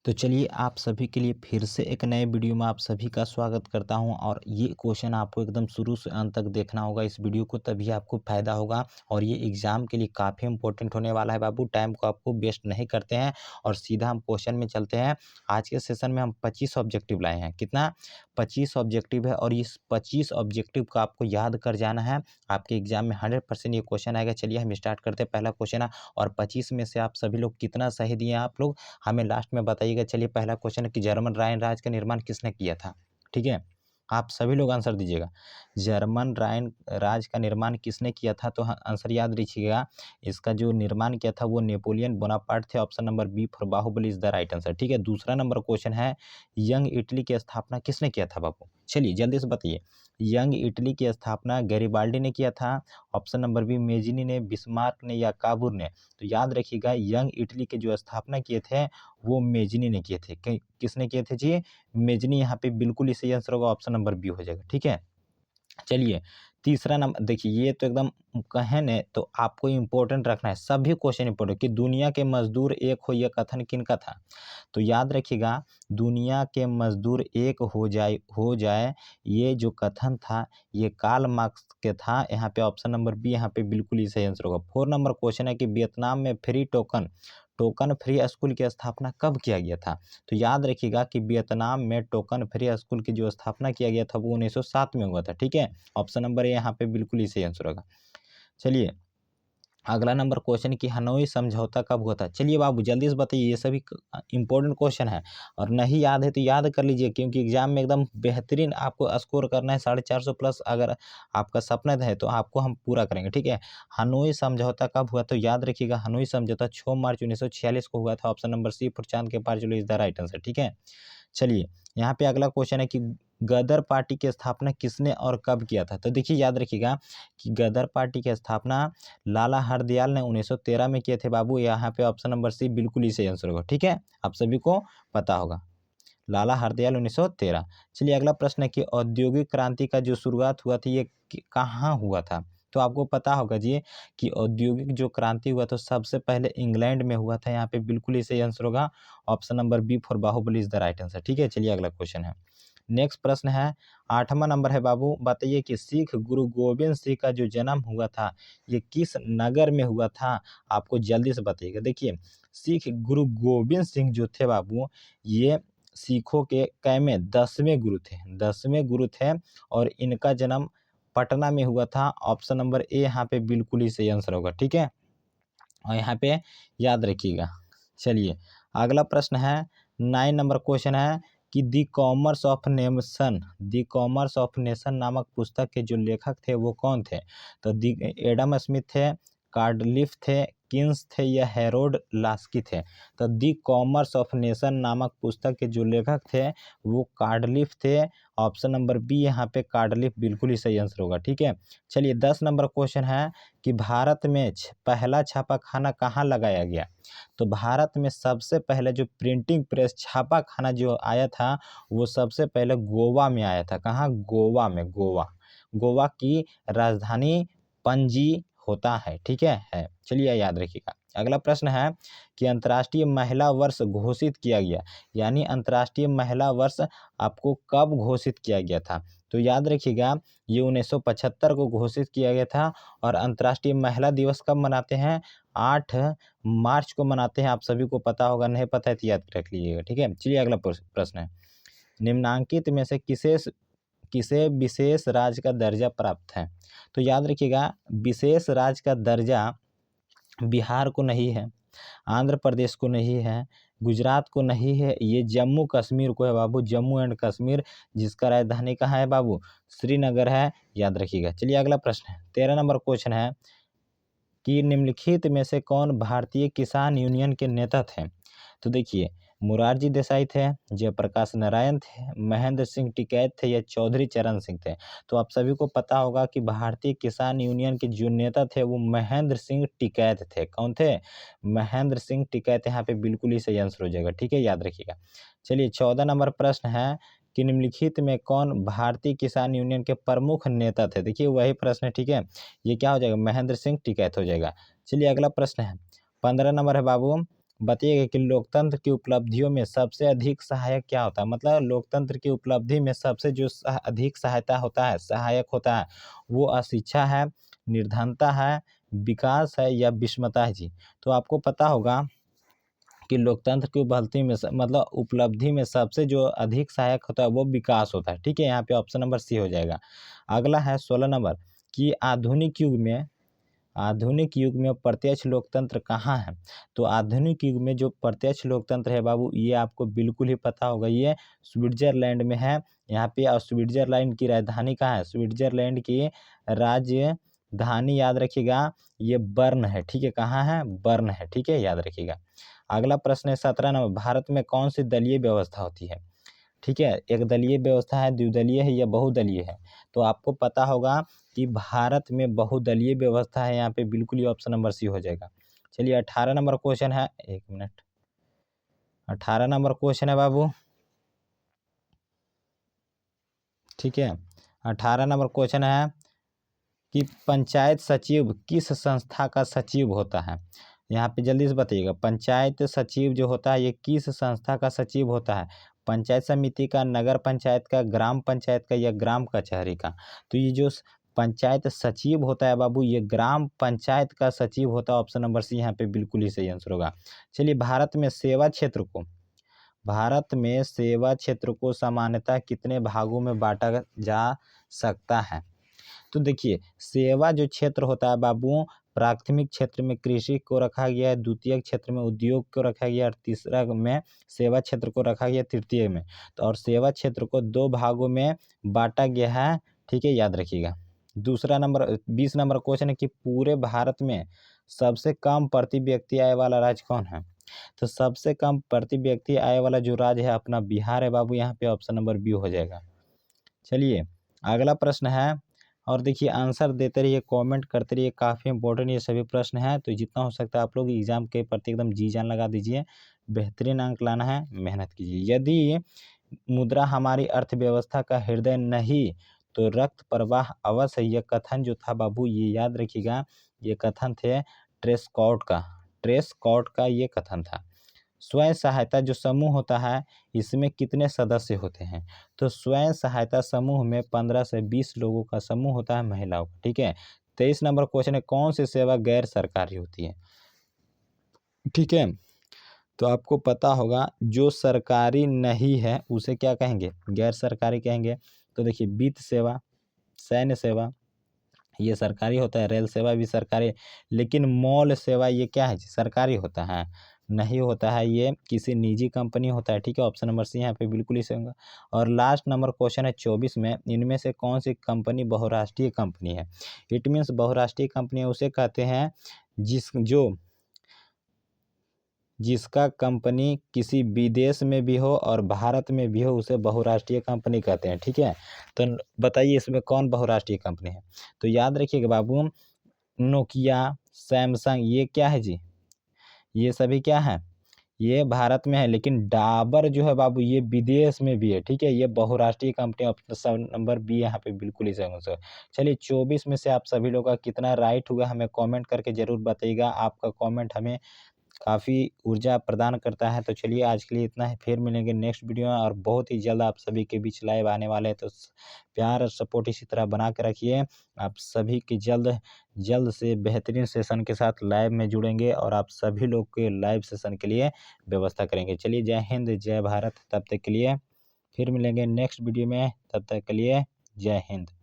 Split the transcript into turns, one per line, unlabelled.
तो चलिए आप सभी के लिए फिर से एक नए वीडियो में आप सभी का स्वागत करता हूं और ये क्वेश्चन आपको एकदम शुरू से अंत तक देखना होगा इस वीडियो को, तभी आपको फ़ायदा होगा। और ये एग्ज़ाम के लिए काफ़ी इंपॉर्टेंट होने वाला है बाबू। टाइम को आपको वेस्ट नहीं करते हैं और सीधा हम क्वेश्चन में चलते हैं। आज के सेशन में हम 25 ऑब्जेक्टिव लाए हैं। कितना? 25 ऑब्जेक्टिव है और इस 25 ऑब्जेक्टिव को आपको याद कर जाना है। आपके एग्जाम में 100% ये क्वेश्चन आएगा। चलिए हम स्टार्ट करते हैं। पहला क्वेश्चन है और 25 में से आप सभी लोग कितना सही दिए आप लोग हमें लास्ट में बताइएगा। चलिए पहला क्वेश्चन है कि जर्मन राइन राज्य का निर्माण किसने किया था? ठीक है, आप सभी लोग आंसर दीजिएगा। जर्मन राइन राज्य का निर्माण किसने किया था? तो आंसर याद रखिएगा। इसका जो निर्माण किया था वो नेपोलियन बोनापार्ट थे। Option number B for Bahubali is the right answer. ठीक है, दूसरा नंबर क्वेश्चन है यंग इटली की स्थापना किसने किया था बाबू? चलिए जल्दी से बताइए। यंग इटली की स्थापना गैरिबाल्डी ने किया था। ऑप्शन नंबर बी मेजिनी ने, बिस्मार्क ने या काबूर ने। तो याद रखिएगा यंग इटली के जो स्थापना किए थे वो मेजनी ने किए थे। किसने किए थे जी? मेजनी। यहाँ पे बिल्कुल ही सही आंसर होगा, ऑप्शन नंबर बी हो जाएगा। ठीक है, चलिए तीसरा नंबर देखिए, ये तो एकदम कहें ने तो आपको इंपॉर्टेंट रखना है। सभी क्वेश्चन इंपॉर्टेंट कि दुनिया के मजदूर एक हो, यह कथन किन का था? तो याद रखिएगा दुनिया के मजदूर एक हो जाए ये जो कथन था ये कार्ल मार्क्स के था। यहाँ पे ऑप्शन नंबर बी यहाँ पे बिल्कुल ही सही आंसर होगा। 4 नंबर क्वेश्चन है कि वियतनाम में free token token free school की स्थापना कब किया गया था? तो याद रखिएगा कि वियतनाम में टोकन फ्री स्कूल की जो स्थापना किया गया था वो 1907 में हुआ था। ठीक है, ऑप्शन नंबर ए यहाँ पे बिल्कुल ही सही आंसर होगा। चलिए अगला नंबर क्वेश्चन कि हनोई समझौता कब हुआ था? चलिए बाबू जल्दी से बताइए। ये सभी इंपॉर्टेंट क्वेश्चन है और नहीं याद है तो याद कर लीजिए, क्योंकि एग्जाम में एकदम बेहतरीन आपको स्कोर करना है। 450 प्लस अगर आपका सपना है तो आपको हम पूरा करेंगे। ठीक है, हनोई समझौता कब हुआ? तो याद रखिएगा हनोई समझौता 6 मार्च 1946 को हुआ था। ऑप्शन नंबर सी फॉर चांद के पार चलो इज द राइट आंसर। ठीक है, चलिए यहाँ पे अगला क्वेश्चन है कि गदर पार्टी की स्थापना किसने और कब किया था? तो देखिए याद रखिएगा कि गदर पार्टी की स्थापना लाला हरदयाल ने 1913 में किए थे बाबू। यहाँ पे ऑप्शन नंबर सी बिल्कुल ही सही आंसर होगा। ठीक है, आप सभी को पता होगा लाला हरदयाल 1913। चलिए अगला प्रश्न है कि औद्योगिक क्रांति का जो शुरुआत हुआ था ये कहाँ हुआ था? तो आपको पता होगा जी कि औद्योगिक जो क्रांति हुआ तो सबसे पहले इंग्लैंड में हुआ था। यहाँ पे बिल्कुल ही सही आंसर होगा, option number B for Bahubali is the right answer. ठीक है, चलिए अगला क्वेश्चन है। नेक्स्ट प्रश्न है 8वां नंबर है बाबू। बताइए कि सिख गुरु गोविंद सिंह का जो जन्म हुआ था ये किस नगर में हुआ था? आपको जल्दी से बताइएगा। देखिए सिख गुरु गोविंद सिंह जो थे बाबू ये सिखों के कैमे 10वें गुरु थे, 10वें गुरु थे और इनका जन्म पटना में हुआ था। ऑप्शन नंबर ए यहाँ पे बिल्कुल ही सही आंसर होगा। ठीक है, और यहाँ पे याद रखिएगा। चलिए अगला प्रश्न है 9 नंबर क्वेश्चन है कि the commerce of nation, the commerce of nation नामक पुस्तक के जो लेखक थे वो कौन थे? तो दी एडम स्मिथ थे, कार्डलिफ थे, किन्स थे या हेरोड लास्की थे? तो दी कॉमर्स ऑफ नेशन नामक पुस्तक के जो लेखक थे वो कार्डलिफ थे। ऑप्शन नंबर बी यहाँ पे कार्डलिफ बिल्कुल ही सही आंसर होगा। ठीक है, चलिए 10 नंबर क्वेश्चन है कि भारत में पहला छापाखाना कहाँ लगाया गया? तो भारत में सबसे पहले जो प्रिंटिंग प्रेस छापाखाना जो आया था वो सबसे पहले गोवा में आया था। कहाँ? गोवा में। गोवा, गोवा की राजधानी पणजी होता है। ठीक है, चलिए याद रखिएगा। अगला प्रश्न है कि अंतर्राष्ट्रीय महिला वर्ष घोषित किया गया, यानी अंतर्राष्ट्रीय महिला वर्ष आपको कब घोषित किया गया था? तो याद रखिएगा ये 1975 को घोषित किया गया था। और अंतर्राष्ट्रीय महिला दिवस कब मनाते हैं? 8 मार्च को मनाते हैं। आप सभी को पता होगा, नहीं पता है तो याद रख लीजिएगा। ठीक है, चलिए अगला प्रश्न है निम्नांकित में से किसे विशेष राज्य का दर्जा प्राप्त है? तो याद रखिएगा विशेष राज्य का दर्जा बिहार को नहीं है, आंध्र प्रदेश को नहीं है, गुजरात को नहीं है, ये जम्मू कश्मीर को है बाबू। जम्मू एंड कश्मीर, जिसका राजधानी कहाँ है बाबू? श्रीनगर है, याद रखिएगा। चलिए अगला प्रश्न है 13 नंबर क्वेश्चन है कि निम्नलिखित में से कौन भारतीय किसान यूनियन के नेता थे? तो देखिए मुरारजी देसाई थे, जयप्रकाश नारायण थे, महेंद्र सिंह टिकैत थे या चौधरी चरण सिंह थे? तो आप सभी को पता होगा कि भारतीय किसान यूनियन के जो नेता थे वो महेंद्र सिंह टिकैत थे। कौन थे? महेंद्र सिंह टिकैत। यहाँ पे बिल्कुल ही सही आंसर हो जाएगा। ठीक है, याद रखिएगा। चलिए 14 नंबर प्रश्न है कि निम्नलिखित में कौन भारतीय किसान यूनियन के प्रमुख नेता थे? देखिए वही प्रश्न है। ठीक है, ये क्या हो जाएगा? महेंद्र सिंह टिकैत हो जाएगा। चलिए अगला प्रश्न है 15 नंबर है बाबू। बताइएगा कि लोकतंत्र की उपलब्धियों में सबसे अधिक सहायक क्या होता है? मतलब लोकतंत्र की उपलब्धि में सबसे जो अधिक सहायता होता है, सहायक होता है, वो अशिक्षा है, निर्धनता है, विकास है या विषमता है जी। तो आपको पता होगा कि लोकतंत्र की उपलब्धि में मतलब उपलब्धि में सबसे जो अधिक सहायक होता है वो विकास होता है। ठीक है, यहाँ पे ऑप्शन नंबर सी हो जाएगा। अगला है 16 नंबर कि आधुनिक युग में प्रत्यक्ष लोकतंत्र कहाँ है? तो आधुनिक युग में जो प्रत्यक्ष लोकतंत्र है बाबू, ये आपको बिल्कुल ही पता होगा, ये स्विट्जरलैंड में है। यहाँ पे और स्विट्जरलैंड की राजधानी कहाँ है? स्विट्जरलैंड की राजधानी याद रखिएगा, ये बर्न है। ठीक है, कहाँ है? बर्न है। ठीक है, याद रखिएगा। अगला प्रश्न है 17 नंबर, भारत में कौन सी दलीय व्यवस्था होती है? ठीक है, एक दलीय व्यवस्था है, द्विदलीय है या बहुदलीय है? तो आपको पता होगा कि भारत में बहुदलीय व्यवस्था है। यहाँ पे बिल्कुल ही ऑप्शन नंबर सी हो जाएगा। चलिए 18 नंबर क्वेश्चन है, 1 मिनट, 18 नंबर क्वेश्चन है बाबू। ठीक है, 18 नंबर क्वेश्चन है कि पंचायत सचिव किस संस्था का सचिव होता है? यहाँ पे जल्दी से बताइएगा, पंचायत सचिव जो होता है ये किस संस्था का सचिव होता है? पंचायत समिति का, नगर पंचायत का, ग्राम पंचायत का या ग्राम कचहरी का? तो ये जो पंचायत सचिव होता है बाबू, ये ग्राम पंचायत का सचिव होता है। ऑप्शन नंबर सी यहाँ पे बिल्कुल ही सही आंसर होगा। चलिए, भारत में सेवा क्षेत्र को सामान्यतः कितने भागों में बांटा जा सकता है? तो देखिए, सेवा जो क्षेत्र होता है बाबू, प्राथमिक क्षेत्र में कृषि को रखा गया है, द्वितीय क्षेत्र में उद्योग को रखा गया और तीसरा में सेवा क्षेत्र को रखा गया, तृतीय में। तो और सेवा क्षेत्र को 2 भागों में बांटा गया है। ठीक है, याद रखिएगा। दूसरा नंबर 20 नंबर क्वेश्चन है कि पूरे भारत में सबसे कम प्रति व्यक्ति आय वाला राज्य कौन है? तो सबसे कम प्रति व्यक्ति आय वाला जो राज्य है अपना बिहार है बाबू। यहाँ पे ऑप्शन नंबर बी हो जाएगा। चलिए, अगला प्रश्न है, और देखिए आंसर देते रहिए, कमेंट करते रहिए, काफ़ी इंपॉर्टेंट ये सभी प्रश्न हैं। तो जितना हो सकता है आप लोग एग्जाम के प्रति एकदम जी जान लगा दीजिए, बेहतरीन अंक लाना है, मेहनत कीजिए। यदि मुद्रा हमारी अर्थव्यवस्था का हृदय नहीं तो रक्त प्रवाह अवश्य है। ये कथन जो था बाबू, ये याद रखिएगा, ये कथन थे ट्रेस्कॉट का ये कथन था। स्वयं सहायता जो समूह होता है, इसमें कितने सदस्य होते हैं? तो स्वयं सहायता समूह में 15 से 20 लोगों का समूह होता है, महिलाओं का। ठीक है, 23 नंबर क्वेश्चन है, कौन सी सेवा गैर सरकारी होती है? ठीक है, तो आपको पता होगा जो सरकारी नहीं है उसे क्या कहेंगे? गैर सरकारी कहेंगे। तो देखिए, वित्त सेवा, सैन्य सेवा, ये सरकारी होता है। रेल सेवा भी सरकारी है। लेकिन मॉल सेवा ये क्या है? सरकारी होता है? नहीं होता है, ये किसी निजी कंपनी होता है। ठीक है, ऑप्शन नंबर सी यहाँ पे बिल्कुल ही सही होगा। और लास्ट नंबर क्वेश्चन है 24 में, इनमें से कौन सी कंपनी बहुराष्ट्रीय कंपनी है? इट मीन्स बहुराष्ट्रीय कंपनी उसे कहते हैं जिसका कंपनी किसी विदेश में भी हो और भारत में भी हो, उसे बहुराष्ट्रीय कंपनी कहते हैं। ठीक है, तो बताइए इसमें कौन बहुराष्ट्रीय कंपनी है? तो याद रखिएगा बाबू, नोकिया, सैमसंग, ये क्या है जी? ये सभी क्या है? ये भारत में है। लेकिन डाबर जो है बाबू, ये विदेश में भी है। ठीक है, ये बहुराष्ट्रीय कंपनी। ऑप्शन नंबर बी यहाँ पे बिल्कुल ही सही आंसर। चलिए, 24 में से आप सभी लोगों का कितना राइट हुआ हमें कमेंट करके जरूर बताइएगा। आपका कमेंट हमें काफ़ी ऊर्जा प्रदान करता है। तो चलिए, आज के लिए इतना ही, फिर मिलेंगे नेक्स्ट वीडियो में, और बहुत ही जल्द आप सभी के बीच लाइव आने वाले हैं। तो प्यार और सपोर्ट इसी तरह बना के रखिए। आप सभी की जल्द जल्द से बेहतरीन सेशन के साथ लाइव में जुड़ेंगे और आप सभी लोग के लाइव सेशन के लिए व्यवस्था करेंगे। चलिए, जय हिंद, जय भारत। तब तक के लिए फिर मिलेंगे नेक्स्ट वीडियो में। तब तक के लिए जय हिंद।